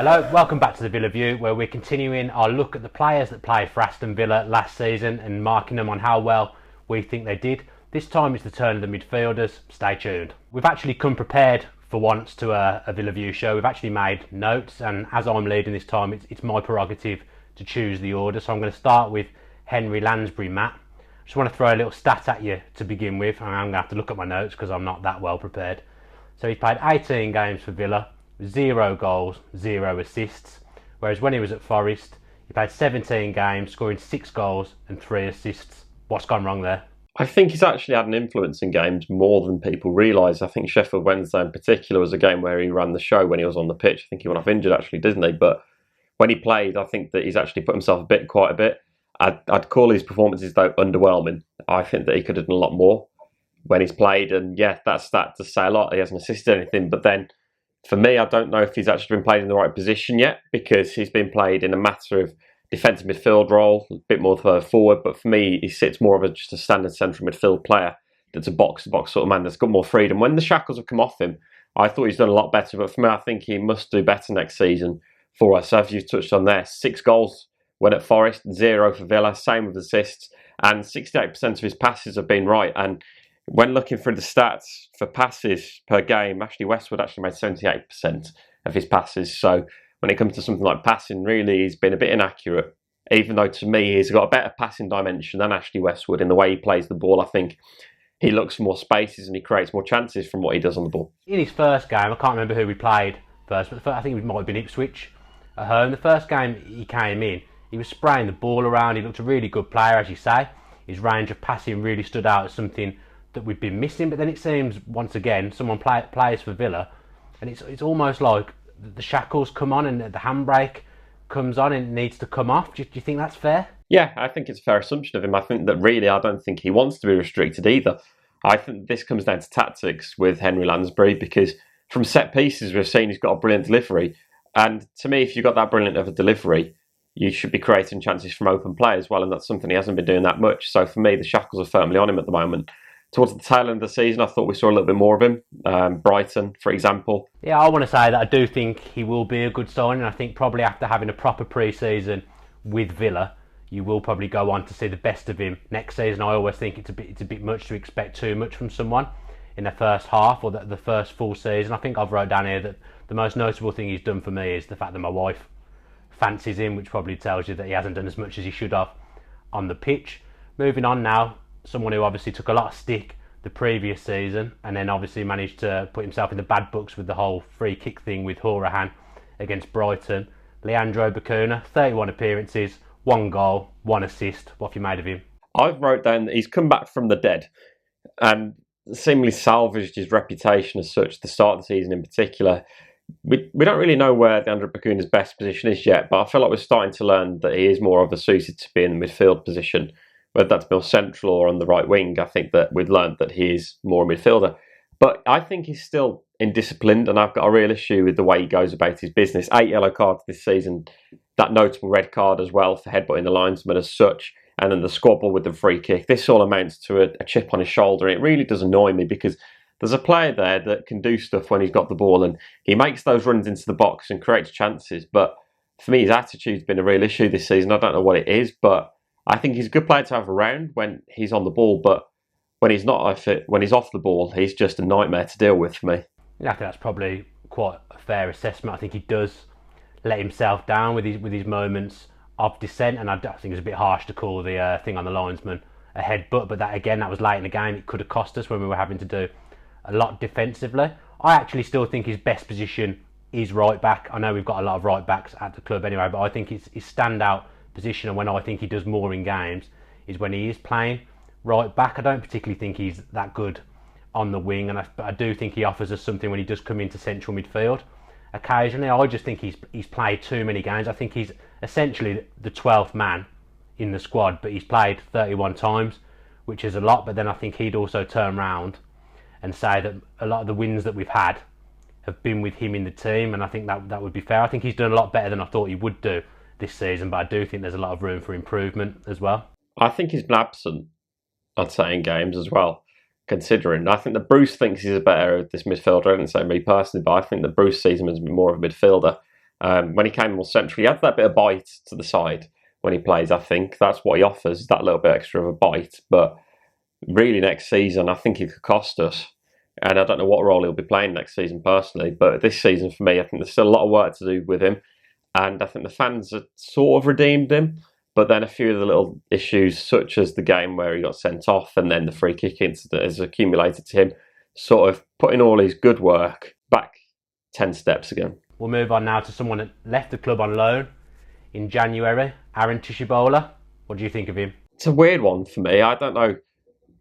Hello, welcome back to the Villa View, where we're continuing our look at the players that played for Aston Villa last season and marking them on how well we think they did. This time it's the turn of the midfielders. Stay tuned. We've actually come prepared for once to a Villa View show. We've actually made notes, and as I'm leading this time, it's my prerogative to choose the order. So I'm going to start with Henry Lansbury. Matt, I just want to throw a little stat at you to begin with, and I'm going to have to look at my notes because I'm not that well prepared. So he's played 18 games for Villa, 0 goals, 0 assists, whereas when he was at Forest, he played 17 games, scoring 6 goals and 3 assists. What's gone wrong there? I think he's actually had an influence in games more than people realise. I think Sheffield Wednesday in particular was a game where he ran the show when he was on the pitch. I think he went off injured actually, didn't he? But when he played, I think that he's actually put himself quite a bit. I'd call his performances though underwhelming. I think that he could have done a lot more when he's played, and yeah, that stat does say a lot. He hasn't assisted anything, but then for me, I don't know if he's actually been played in the right position yet, because he's been played in a matter of defensive midfield role, a bit more further forward. But for me, he sits more of just a standard central midfield player that's a box-to-box sort of man that's got more freedom. When the shackles have come off him, I thought he's done a lot better. But for me, I think he must do better next season for us. As you touched on there, 6 goals when at Forest, 0 for Villa, same with assists, and 68% of his passes have been right. And when looking through the stats for passes per game, Ashley Westwood actually made 78% of his passes. So when it comes to something like passing, really he's been a bit inaccurate. Even though to me he's got a better passing dimension than Ashley Westwood in the way he plays the ball. I think he looks for more spaces and he creates more chances from what he does on the ball. In his first game, I can't remember who we played first, but I think it might have been Ipswich at home. The first game he came in, he was spraying the ball around. He looked a really good player, as you say. His range of passing really stood out as something that we've been missing. But then it seems, once again, someone plays for Villa, and it's almost like the shackles come on and the handbrake comes on and it needs to come off. Do you think that's fair? Yeah, I think it's a fair assumption of him. I think that really, I don't think he wants to be restricted either. I think this comes down to tactics with Henry Lansbury, because from set pieces we've seen he's got a brilliant delivery. And to me, if you've got that brilliant of a delivery, you should be creating chances from open play as well, and that's something he hasn't been doing that much. So for me, the shackles are firmly on him at the moment. Towards the tail end of the season, I thought we saw a little bit more of him. Brighton, for example. Yeah, I want to say that I do think he will be a good signing. I think probably after having a proper pre-season with Villa, you will probably go on to see the best of him next season. I always think it's a bit much to expect too much from someone in the first half or the first full season. I think I've wrote down here that the most notable thing he's done for me is the fact that my wife fancies him, which probably tells you that he hasn't done as much as he should have on the pitch. Moving on now, someone who obviously took a lot of stick the previous season and then obviously managed to put himself in the bad books with the whole free kick thing with Horahan against Brighton. Leandro Bacuna, 31 appearances, 1 goal, 1 assist. What have you made of him? I've wrote down that he's come back from the dead and seemingly salvaged his reputation as such at the start of the season in particular. We don't really know where Leandro Bacuna's best position is yet, but I feel like we're starting to learn that he is more of a suited to be in the midfield position, whether that's more central or on the right wing. I think that we've learned that he is more a midfielder. But I think he's still indisciplined, and I've got a real issue with the way he goes about his business. 8 yellow cards this season, that notable red card as well for headbutting the linesman as such, and then the squabble with the free kick. This all amounts to a chip on his shoulder, and it really does annoy me because there's a player there that can do stuff when he's got the ball, and he makes those runs into the box and creates chances. But for me, his attitude's been a real issue this season. I don't know what it is, but I think he's a good player to have around when he's on the ball, but when he's not when he's off the ball, he's just a nightmare to deal with for me. Yeah, I think that's probably quite a fair assessment. I think he does let himself down with his moments of dissent, and I think it's a bit harsh to call the thing on the linesman a headbutt, but that was late in the game. It could have cost us when we were having to do a lot defensively. I actually still think his best position is right back. I know we've got a lot of right backs at the club anyway, but I think his standout position, and when I think he does more in games, is when he is playing right back. I don't particularly think he's that good on the wing, but I do think he offers us something when he does come into central midfield occasionally. I just think he's played too many games. I think he's essentially the 12th man in the squad, but he's played 31 times, which is a lot. But then I think he'd also turn round and say that a lot of the wins that we've had have been with him in the team, and I think that would be fair. I think he's done a lot better than I thought he would do this season, but I do think there's a lot of room for improvement as well. I think he's been absent, I'd say, in games as well, considering. I think that Bruce thinks he's a better this midfielder. I didn't say me personally, but I think that Bruce sees him as more of a midfielder. When he came more central, he had that bit of bite to the side when he plays. I think that's what he offers, that little bit extra of a bite. But really, next season, I think he could cost us. And I don't know what role he'll be playing next season personally. But this season, for me, I think there's still a lot of work to do with him. And I think the fans have sort of redeemed him. But then a few of the little issues, such as the game where he got sent off and then the free kick incident, has accumulated to him, sort of putting all his good work back 10 steps again. We'll move on now to someone that left the club on loan in January, Aaron Tishibola. What do you think of him? It's a weird one for me. I don't know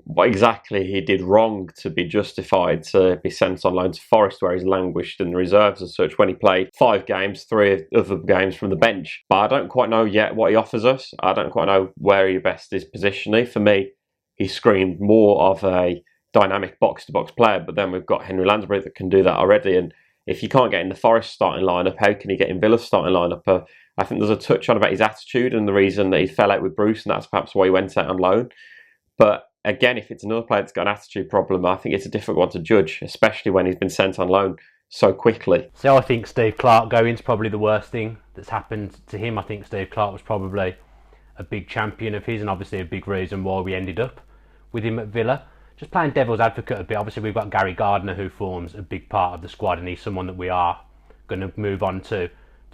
what exactly he did wrong to be justified to be sent on loan to Forest, where he's languished in the reserves as such, when he played 5 games, 3 other games from the bench. But I don't quite know yet what he offers us. I don't quite know where he best is positionally. For me, he screamed more of a dynamic box-to-box player, but then we've got Henry Lansbury that can do that already. And if you can't get in the Forest starting lineup, how can he get in Villa's starting lineup? I think there's a touch on about his attitude and the reason that he fell out with Bruce, and that's perhaps why he went out on loan. But again, if it's another player that's got an attitude problem, I think it's a difficult one to judge, especially when he's been sent on loan so quickly. So I think Steve Clarke going is probably the worst thing that's happened to him. I think Steve Clarke was probably a big champion of his and obviously a big reason why we ended up with him at Villa. Just playing devil's advocate a bit, obviously we've got Gary Gardner who forms a big part of the squad and he's someone that we are going to move on to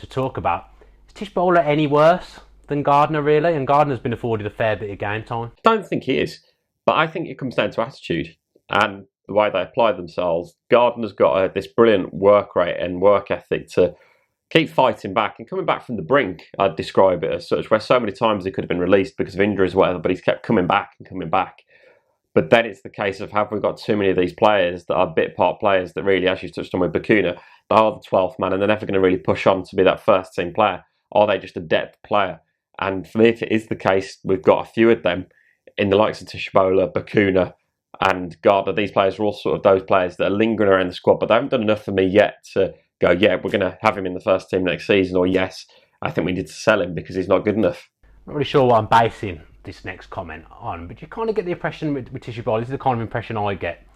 talk about. Is Tishibola any worse than Gardner really? And Gardner's been afforded a fair bit of game time. I don't think he is. But I think it comes down to attitude and the way they apply themselves. Gardner's got this brilliant work rate and work ethic to keep fighting back and coming back from the brink, I'd describe it as such, where so many times he could have been released because of injuries or whatever, but he's kept coming back and coming back. But then it's the case of, have we got too many of these players that are bit part players that really, as you touched on with Bacuna, they are the 12th man and they're never going to really push on to be that first team player? Are they just a depth player? And for me, if it is the case, we've got a few of them in the likes of Tishibola, Bacuna and Gardner. These players are all sort of those players that are lingering around the squad, but they haven't done enough for me yet to go, yeah, we're going to have him in the first team next season, or yes, I think we need to sell him because he's not good enough. I'm not really sure what I'm basing this next comment on, but you kind of get the impression with Tishibola, this is the kind of impression I get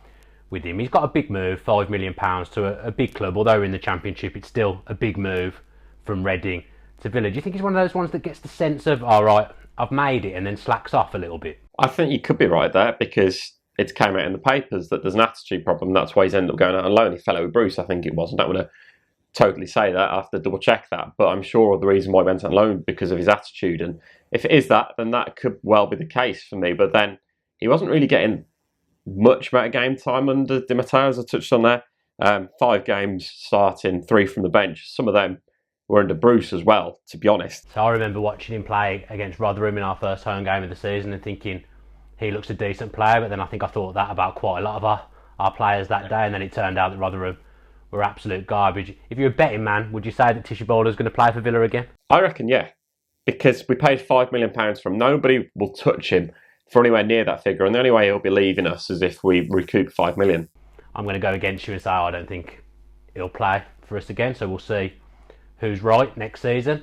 with him. He's got a big move, £5 million to a big club, although we're in the Championship, it's still a big move from Reading to Villa. Do you think he's one of those ones that gets the sense of, all right, I've made it, and then slacks off a little bit? I think you could be right there because it came out in the papers that there's an attitude problem. That's why he's ended up going out on loan. He fell out with Bruce, I think it was. I don't want to totally say that. I have to double check that. But I'm sure the reason why he went on loan because of his attitude. And if it is that, then that could well be the case for me. But then he wasn't really getting much amount of game time under Di Matteo, as I touched on there. 5 games starting, 3 from the bench. Some of them were under Bruce as well, to be honest. So I remember watching him play against Rotherham in our first home game of the season and thinking he looks a decent player, but then I think I thought that about quite a lot of our players that day, and then it turned out that Rotherham were absolute garbage. If you're a betting man, would you say that Tishibola is going to play for Villa again? I reckon, yeah, because we paid £5 million for him. Nobody will touch him for anywhere near that figure, and the only way he'll be leaving us is if we recoup $5 million. I'm going to go against you and say I don't think he'll play for us again, so we'll see who's right next season.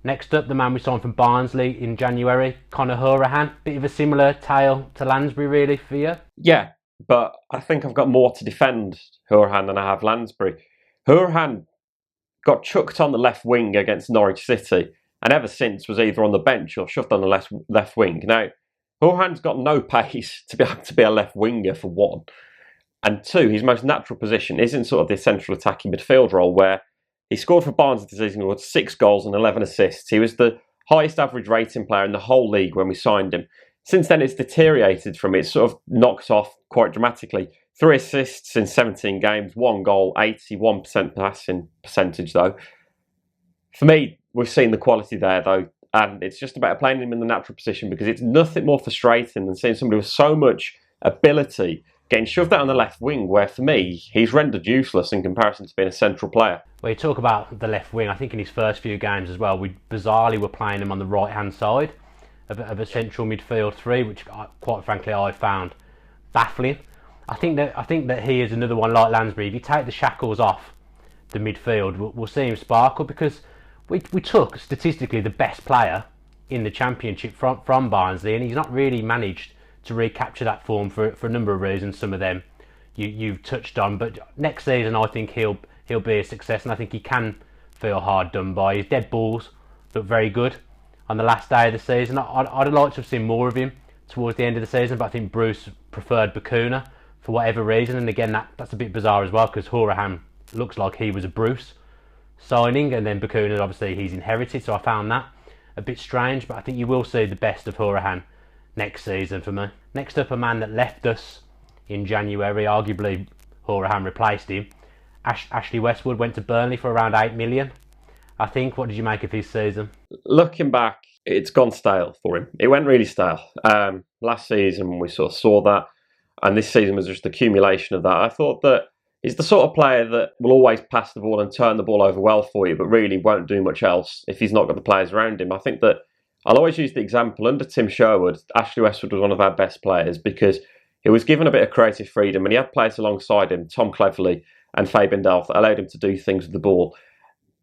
Next up, the man we signed from Barnsley in January, Conor Hourihane. Bit of a similar tale to Lansbury, really, for you? Yeah, but I think I've got more to defend Hourihane than I have Lansbury. Hourihane got chucked on the left wing against Norwich City, and ever since was either on the bench or shoved on the left wing. Now, Hourihane's got no pace to be able to be a left winger, for one. And two, his most natural position is in sort of the central attacking midfield role, where he scored for Barnsley this season with 6 goals and 11 assists. He was the highest average rating player in the whole league when we signed him. Since then, it's deteriorated from it. It's sort of knocked off quite dramatically. 3 assists in 17 games, 1 goal, 81% passing percentage, though. For me, we've seen the quality there, though, and it's just about playing him in the natural position because it's nothing more frustrating than seeing somebody with so much ability getting shoved out on the left wing, where for me, he's rendered useless in comparison to being a central player. Well, you talk about the left wing, I think in his first few games as well, we bizarrely were playing him on the right-hand side of a central midfield 3, which quite frankly I found baffling. I think that he is another one like Lansbury. If you take the shackles off the midfield, we'll see him sparkle, because we took statistically the best player in the Championship from Barnsley, and he's not really managed to recapture that form for a number of reasons. Some of them you've touched on, but next season I think he'll be a success, and I think he can feel hard done by. His dead balls look very good on the last day of the season. I'd have liked to have seen more of him towards the end of the season, but I think Bruce preferred Bakuna for whatever reason. And again, that's a bit bizarre as well, because Horahan looks like he was a Bruce signing, and then Bakuna, obviously, he's inherited, so I found that a bit strange. But I think you will see the best of Horahan next season for me. Next up, a man that left us in January, arguably Horahan replaced him. Ashley Westwood went to Burnley for around 8 million, I think. What did you make of his season? Looking back, it's gone stale for him. It went really stale. Last season we sort of saw that, and this season was just the accumulation of that. I thought that he's the sort of player that will always pass the ball and turn the ball over well for you, but really won't do much else if he's not got the players around him. I think that I'll always use the example, under Tim Sherwood, Ashley Westwood was one of our best players because he was given a bit of creative freedom and he had players alongside him, Tom Cleverley and Fabian Delph, that allowed him to do things with the ball.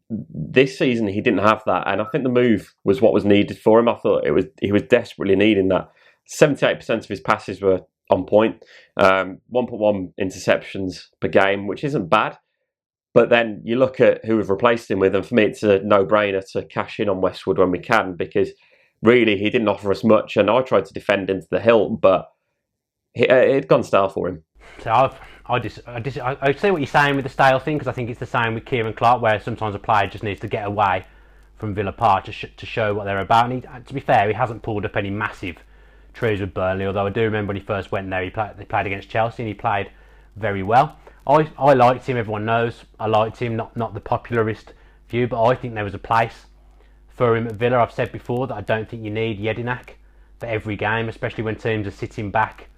This season he didn't have that, and I think the move was what was needed for him. I thought he was desperately needing that. 78% of his passes were on point, 1.1 interceptions per game, which isn't bad. But then you look at who we've replaced him with, and for me it's a no-brainer to cash in on Westwood when we can, because really he didn't offer us much, and I tried to defend him to the hilt, but it'd gone stale for him. So I see what you're saying with the stale thing, because I think it's the same with Kieran Clark, where sometimes a player just needs to get away from Villa Park to show what they're about. And to be fair, he hasn't pulled up any massive trees with Burnley, although I do remember when he first went there, they played against Chelsea and he played very well. I liked him, everyone knows I liked him, not the popularist view, but I think there was a place for him at Villa. I've said before that I don't think you need Jedinak for every game, especially when teams are sitting back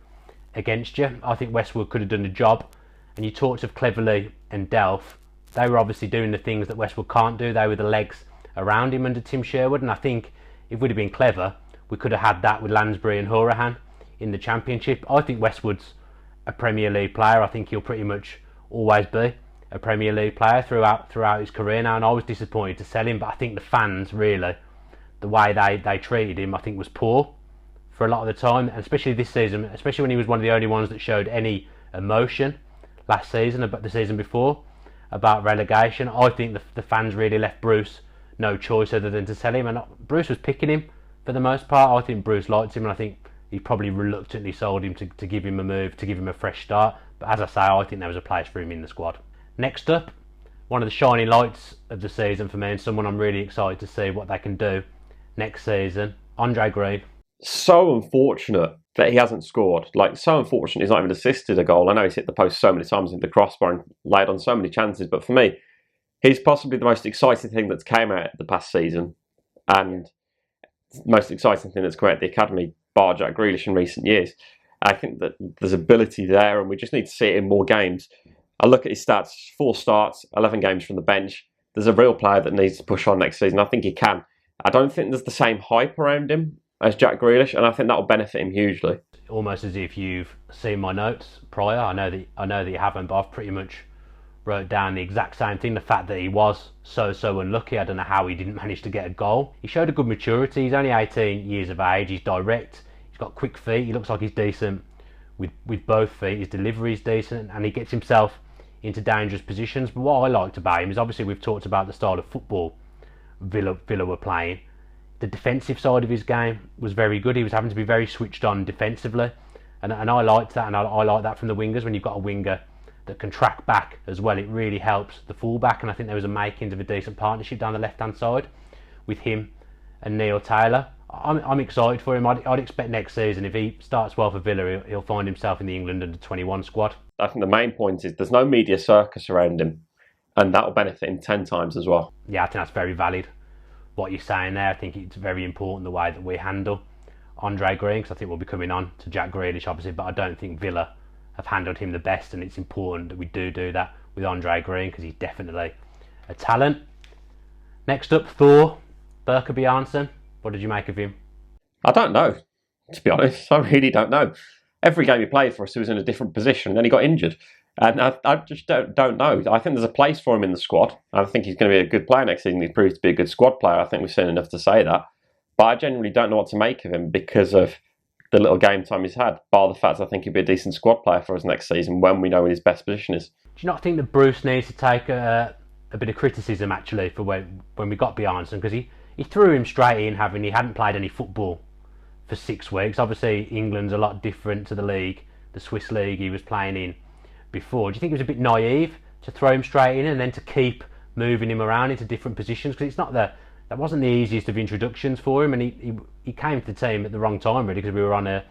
against you. I think Westwood could have done the job. And you talked of Cleverley and Delph, they were obviously doing the things that Westwood can't do. They were the legs around him under Tim Sherwood, and I think if we'd have been clever, we could have had that with Lansbury and Horahan in the Championship. I think Westwood's a Premier League player. I think he'll pretty much always be a Premier League player throughout his career now, and I was disappointed to sell him, but I think the fans, really, the way they treated him, I think was poor for a lot of the time, and especially this season, especially when he was one of the only ones that showed any emotion last season, about the season before, about relegation. I think the fans really left Bruce no choice other than to sell him, and Bruce was picking him for the most part. I think Bruce liked him, and I think he probably reluctantly sold him to give him a move, to give him a fresh start. But as I say, I think there was a place for him in the squad. Next up, one of the shining lights of the season for me, and someone I'm really excited to see what they can do next season, Andre Green. So unfortunate that he hasn't scored. So unfortunate he's not even assisted a goal. I know he's hit the post so many times, into the crossbar, and laid on so many chances, but for me, he's possibly the most exciting thing that's came out the past season, and the most exciting thing that's come out of the academy, bar Jack Grealish, in recent years. I think that there's ability there, and we just need to see it in more games. I look at his stats: 4 starts, 11 games from the bench. There's a real player that needs to push on next season. I think he can. I don't think there's the same hype around him as Jack Grealish, and I think that will benefit him hugely. Almost as if you've seen my notes prior. I know that you haven't, but I've pretty much wrote down the exact same thing. The fact that he was so unlucky. I don't know how he didn't manage to get a goal. He showed a good maturity. He's only 18 years of age. He's direct. He's got quick feet. He looks like he's decent with both feet. His delivery is decent, and he gets himself into dangerous positions. But what I liked about him is, obviously we've talked about the style of football Villa were playing. The defensive side of his game was very good. He was having to be very switched on defensively, and I liked that, and I like that from the wingers. When you've got a winger that can track back as well, it really helps the fullback, and I think there was a makings of a decent partnership down the left-hand side with him and Neil Taylor. I'm excited for him. I'd expect next season, if he starts well for Villa, he'll find himself in the England under-21 squad. I think the main point is there's no media circus around him, and that'll benefit him 10 times as well. Yeah, I think that's very valid, what you're saying there. I think it's very important the way that we handle Andre Green, because I think we'll be coming on to Jack Grealish, obviously, but I don't think Villa have handled him the best, and it's important that we do that with Andre Green, because he's definitely a talent. Next up, Thor Berker-Bjarnason. What did you make of him? I don't know, to be honest. I really don't know. Every game he played for us, he was in a different position, and then he got injured. And I just don't know. I think there's a place for him in the squad. I think he's going to be a good player next season. He proves to be a good squad player. I think we've seen enough to say that. But I genuinely don't know what to make of him because of the little game time he's had, bar the fact I think he'll be a decent squad player for us next season when we know what his best position is. Do you not think that Bruce needs to take a a bit of criticism actually for when we got Bjarnason, because he threw him straight in, having he hadn't played any football for 6 weeks. Obviously, England's a lot different to the league, the Swiss league he was playing in before. Do you think it was a bit naive to throw him straight in and then to keep moving him around into different positions? Because it's not that wasn't the easiest of introductions for him, and he came to the team at the wrong time really, because we were on a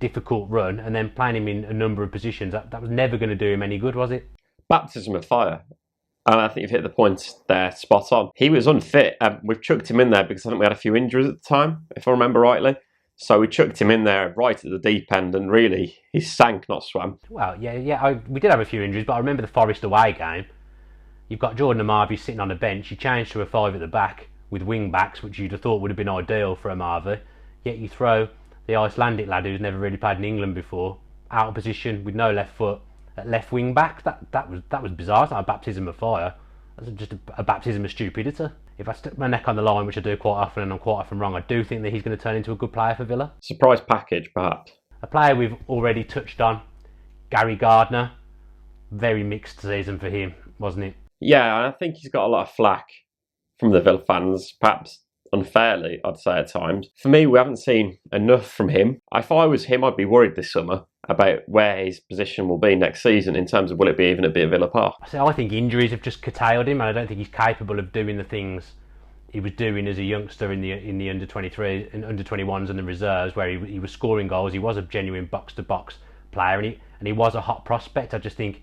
difficult run, and then playing him in a number of positions that was never going to do him any good, was it? Baptism of fire. And I think you've hit the point there spot on. He was unfit. We've chucked him in there because I think we had a few injuries at the time, if I remember rightly. So we chucked him in there right at the deep end, and really, he sank, not swam. Well, we did have a few injuries, but I remember the Forest away game. You've got Jordan Amavi sitting on the bench. You changed to a 5 at the back with wing backs, which you'd have thought would have been ideal for Amavi. Yet you throw the Icelandic lad who's never really played in England before out of position with no left foot at left wing back. That was bizarre. It's not a baptism of fire. That's just a baptism of stupidity. If I stick my neck on the line, which I do quite often, and I'm quite often wrong, I do think that he's going to turn into a good player for Villa. Surprise package, perhaps. A player we've already touched on, Gary Gardner. Very mixed season for him, wasn't it? Yeah, I think he's got a lot of flack from the Villa fans, perhaps unfairly, I'd say at times. For me, we haven't seen enough from him. If I was him, I'd be worried this summer about where his position will be next season in terms of will it be even at Villa Park. So I think injuries have just curtailed him, and I don't think he's capable of doing the things he was doing as a youngster in the under 23 and under 21s and the reserves, where he was scoring goals. He was a genuine box to box player, and he was a hot prospect. I just think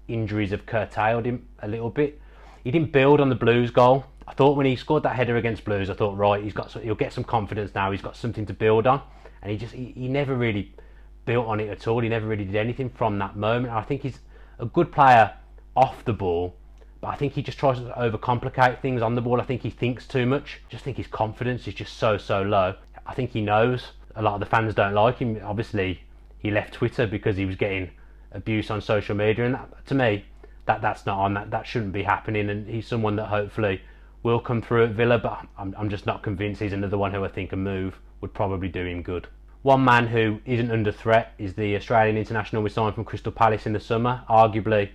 injuries have curtailed him a little bit. He didn't build on the Blues goal. I thought when he scored that header against Blues, I thought, right, he'll get some confidence now. He's got something to build on, and he never really built on it at all. He never really did anything from that moment. I think he's a good player off the ball, but I think he just tries to overcomplicate things on the ball. I think he thinks too much. I just think his confidence is just so low. I think he knows a lot of the fans don't like him. Obviously, he left Twitter because he was getting abuse on social media, and to me, that's not on. That shouldn't be happening, and he's someone that hopefully will come through at Villa, but I'm just not convinced. He's another one who I think a move would probably do him good. One man who isn't under threat is the Australian international we signed from Crystal Palace in the summer, arguably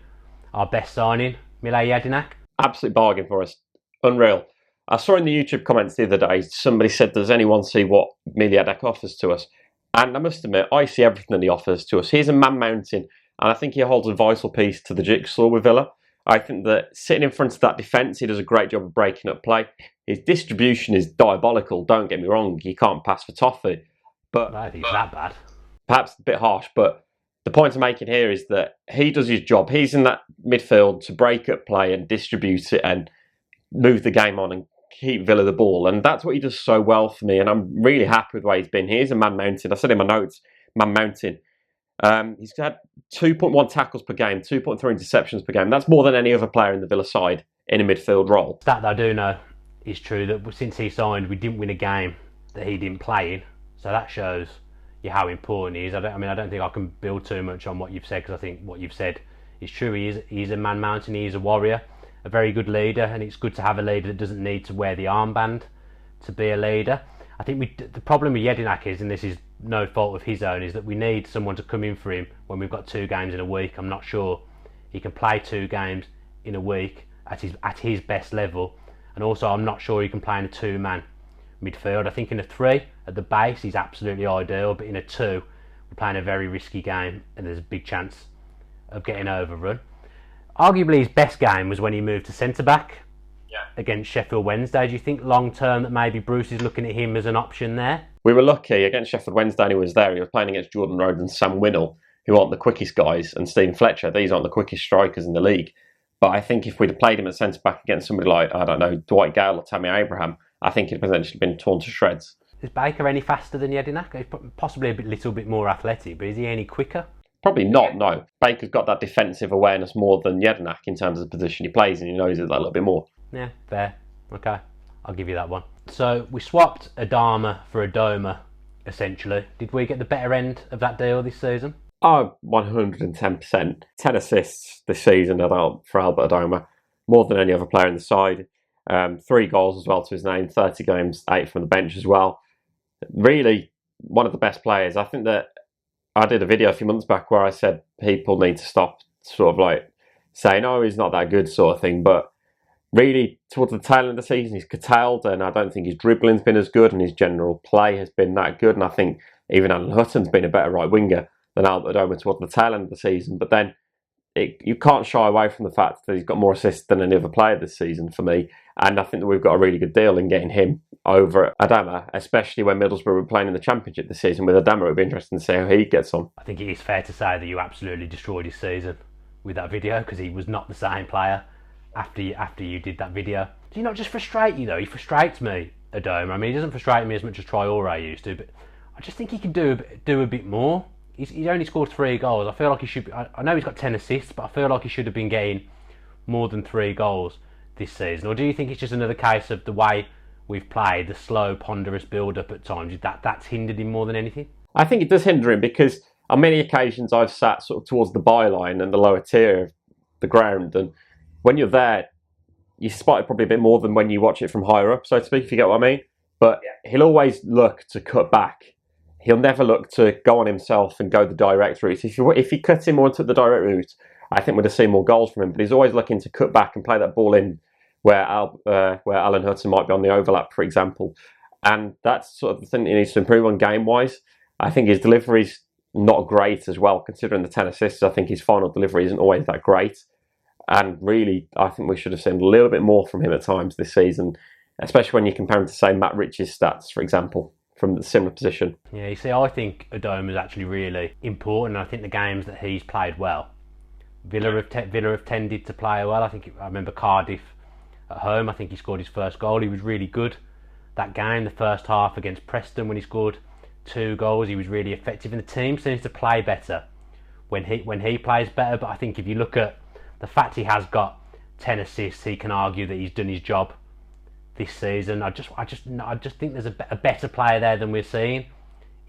our best signing, Mile Jedinak. Absolute bargain for us. Unreal. I saw in the YouTube comments the other day, somebody said, does anyone see what Mile Jedinak offers to us? And I must admit, I see everything that he offers to us. He's a man mountain, and I think he holds a vital piece to the jigsaw with Villa. I think that sitting in front of that defence, he does a great job of breaking up play. His distribution is diabolical, don't get me wrong. He can't pass for toffee. But I don't think it's that bad. Perhaps a bit harsh, but the point I'm making here is that he does his job. He's in that midfield to break up play and distribute it and move the game on and keep Villa the ball. And that's what he does so well for me. And I'm really happy with the way he's been. He is a man mountain. I said in my notes, man mountain. He's had 2.1 tackles per game, 2.3 interceptions per game. That's more than any other player in the Villa side in a midfield role. That I do know is true, that since he signed, we didn't win a game that he didn't play in. So that shows you how important he is. I don't think I can build too much on what you've said, because I think what you've said is true. He's a man mountain. He is a warrior, a very good leader, and it's good to have a leader that doesn't need to wear the armband to be a leader. I think the problem with Jedinak is, and this is no fault of his own, is that we need someone to come in for him when we've got 2 games in a week. I'm not sure he can play 2 games in a week at his best level, and also I'm not sure he can play in a 2-man midfield. I think in a 3 at the base he's absolutely ideal, but in a 2 we're playing a very risky game and there's a big chance of getting overrun. Arguably his best game was when he moved to centre back against Sheffield Wednesday. Do you think long term that maybe Bruce is looking at him as an option there? We were lucky against Sheffield Wednesday and he was there. He was playing against Jordan Rhodes and Sam Winnell, who aren't the quickest guys, and Stephen Fletcher. These aren't the quickest strikers in the league. But I think if we'd have played him at centre back against somebody like, I don't know, Dwight Gale or Tammy Abraham, I think he'd potentially been torn to shreds. Is Baker any faster than Jedinak? He's possibly a little bit more athletic, but is he any quicker? Probably not, no. Baker's got that defensive awareness more than Jedinak in terms of the position he plays, and he knows it that little bit more. Yeah, fair. Okay, I'll give you that one. So we swapped Adama for Adoma, essentially. Did we get the better end of that deal this season? Oh, 110%. 10 assists this season for Albert Adoma, more than any other player in the side. 3 goals as well to his name, 30 games, 8 from the bench as well. Really, one of the best players. I think that I did a video a few months back where I said people need to stop sort of like saying, oh, he's not that good sort of thing, but really towards the tail end of the season, he's curtailed, and I don't think his dribbling's been as good, and his general play has been that good. And I think even Alan Hutton's been a better right winger than Albert Adomah towards the tail end of the season. But then you can't shy away from the fact that he's got more assists than any other player this season for me. And I think that we've got a really good deal in getting him over Adomah, especially when Middlesbrough were playing in the Championship this season with Adomah. It would be interesting to see how he gets on. I think it is fair to say that you absolutely destroyed his season with that video, because he was not the same player after you did that video. Does he not just frustrate you though? He frustrates me, Adomah. I mean, he doesn't frustrate me as much as Traore used to, but I just think he could do a bit more. He's only scored 3 goals. I feel like he should be, I know he's got 10 assists, but I feel like he should have been getting more than 3 goals this season. Or do you think it's just another case of the way we've played, the slow, ponderous build-up at times, that's hindered him more than anything? I think it does hinder him, because on many occasions I've sat sort of towards the byline and the lower tier of the ground, and when you're there, you spot it probably a bit more than when you watch it from higher up, so to speak, if you get what I mean. But he'll always look to cut back. He'll never look to go on himself and go the direct route. If he cut him or took the direct route, I think we'd have seen more goals from him. But he's always looking to cut back and play that ball in where Alan Hutton might be on the overlap, for example. And that's sort of the thing he needs to improve on game-wise. I think his delivery's not great as well, considering the 10 assists. I think his final delivery isn't always that great. And really, I think we should have seen a little bit more from him at times this season, especially when you compare him to, say, Matt Ritchie's stats, for example, from the similar position. Yeah, you see, I think Adomah is actually really important. I think the games that he's played well, Villa have tended to play well. I remember Cardiff at home. I think he scored his first goal. He was really good that game, the first half against Preston, when he scored 2 goals. He was really effective, and the team seems to play better when he plays better. But I think if you look at the fact he has got 10 assists, he can argue that he's done his job this season. I just think there's a better player there than we're seeing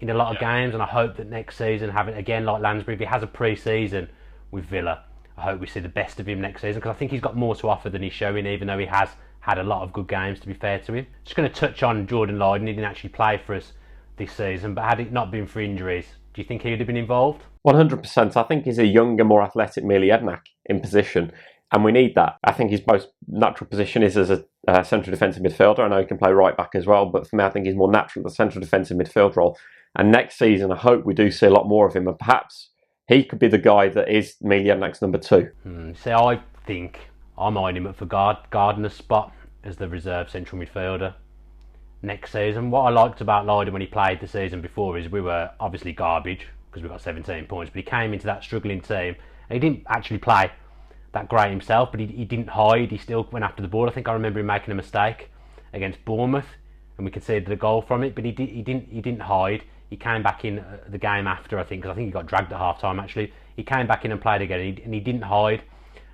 in a lot of games, and I hope that next season, having again like Lansbury, if he has a pre-season with Villa, I hope we see the best of him next season, because I think he's got more to offer than he's showing, even though he has had a lot of good games, to be fair to him. Just going to touch on Jordan Lydon. He didn't actually play for us this season, but had it not been for injuries, do you think he would have been involved? 100%. I think he's a younger, more athletic Mili Jednak in position, and we need that. I think his most natural position is as a central defensive midfielder. I know he can play right back as well, but for me, I think he's more natural at the central defensive midfield role. And next season, I hope we do see a lot more of him, and perhaps he could be the guy that is Mili Jednak's number 2. See, I think I'm eyeing him up for Gardner's spot as the reserve central midfielder next season. What I liked about Lydon when he played the season before is we were obviously garbage because we got 17 points, but he came into that struggling team and he didn't actually play that great himself, but he didn't hide. He still went after the ball. I think I remember him making a mistake against Bournemouth and we conceded a goal from it, but he didn't hide. He came back in the game after, I think, because I think he got dragged at half time actually. He came back in and played again, and he didn't hide.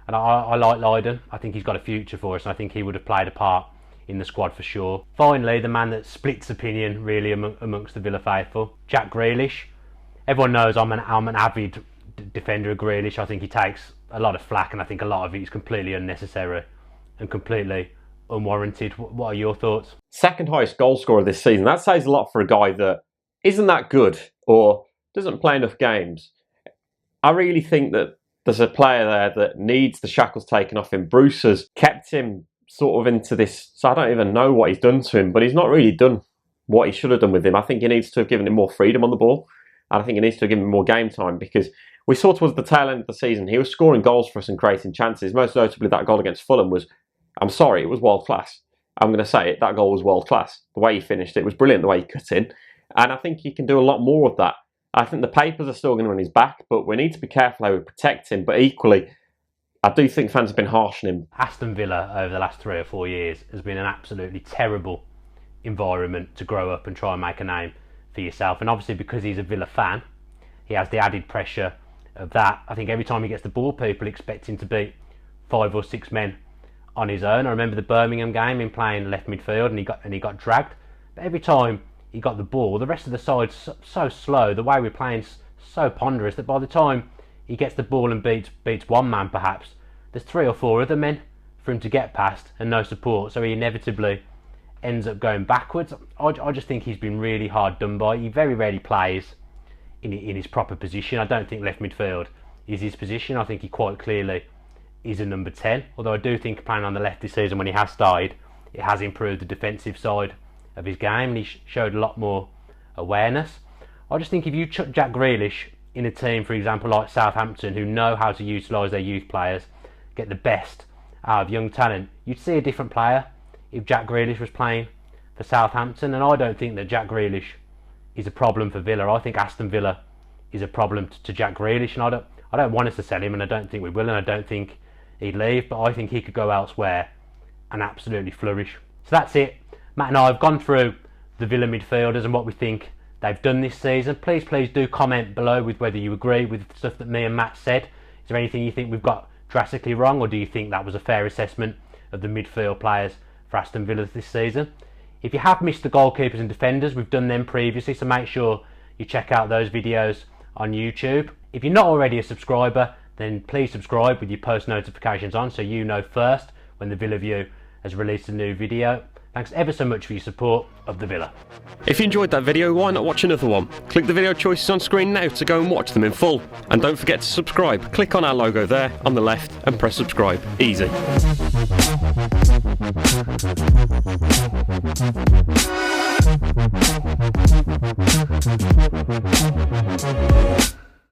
And I like Lydon. I think he's got a future for us, and I think he would have played a part in the squad for sure. Finally, the man that splits opinion really amongst the Villa faithful, Jack Grealish. Everyone knows I'm an avid defender of Grealish. I think he takes a lot of flack, and I think a lot of it is completely unnecessary and completely unwarranted. What are your thoughts? Second highest goal scorer this season. That says a lot for a guy that isn't that good or doesn't play enough games. I really think that there's a player there that needs the shackles taken off him. Bruce has kept him sort of into this, so I don't even know what he's done to him, but he's not really done what he should have done with him. I think he needs to have given him more freedom on the ball, and I think he needs to have given him more game time, because we saw towards the tail end of the season, he was scoring goals for us and creating chances. Most notably, that goal against Fulham was, I'm sorry, it was world class. I'm going to say it, that goal was world class. The way he finished it was brilliant, the way he cut in. And I think he can do a lot more of that. I think the papers are still going to run his back, but we need to be careful how we protect him. But equally, I do think fans have been harsh on him. Aston Villa over the last 3 or 4 years has been an absolutely terrible environment to grow up and try and make a name for yourself. And obviously because he's a Villa fan, he has the added pressure of that. I think every time he gets the ball, people expect him to beat 5 or 6 men on his own. I remember the Birmingham game, him playing left midfield, and he got dragged. But every time he got the ball, the rest of the side's so slow, the way we're playing so ponderous, that by the time he gets the ball and beats one man perhaps, there's 3 or 4 other men for him to get past and no support, so he inevitably ends up going backwards. I just think he's been really hard done by. He very rarely plays in his proper position. I don't think left midfield is his position. I think he quite clearly is a number 10. Although I do think playing on the left this season when he has started, it has improved the defensive side of his game, and he showed a lot more awareness. I just think if you chuck Jack Grealish in a team, for example, like Southampton, who know how to utilise their youth players, get the best out of young talent, you'd see a different player if Jack Grealish was playing for Southampton. And I don't think that Jack Grealish is a problem for Villa. I think Aston Villa is a problem to Jack Grealish, and I don't want us to sell him, and I don't think we will, and I don't think he'd leave, but I think he could go elsewhere and absolutely flourish. So that's it. Matt and I have gone through the Villa midfielders and what we think they've done this season. Please do comment below with whether you agree with the stuff that me and Matt said. Is there anything you think we've got drastically wrong, or do you think that was a fair assessment of the midfield players for Aston Villa this season? If you have missed the goalkeepers and defenders, we've done them previously, so make sure you check out those videos on YouTube. If you're not already a subscriber, then please subscribe with your post notifications on so you know first when the Villa View has released a new video. Thanks ever so much for your support of the Villa. If you enjoyed that video, why not watch another one? Click the video choices on screen now to go and watch them in full. And don't forget to subscribe. Click on our logo there on the left and press subscribe. Easy.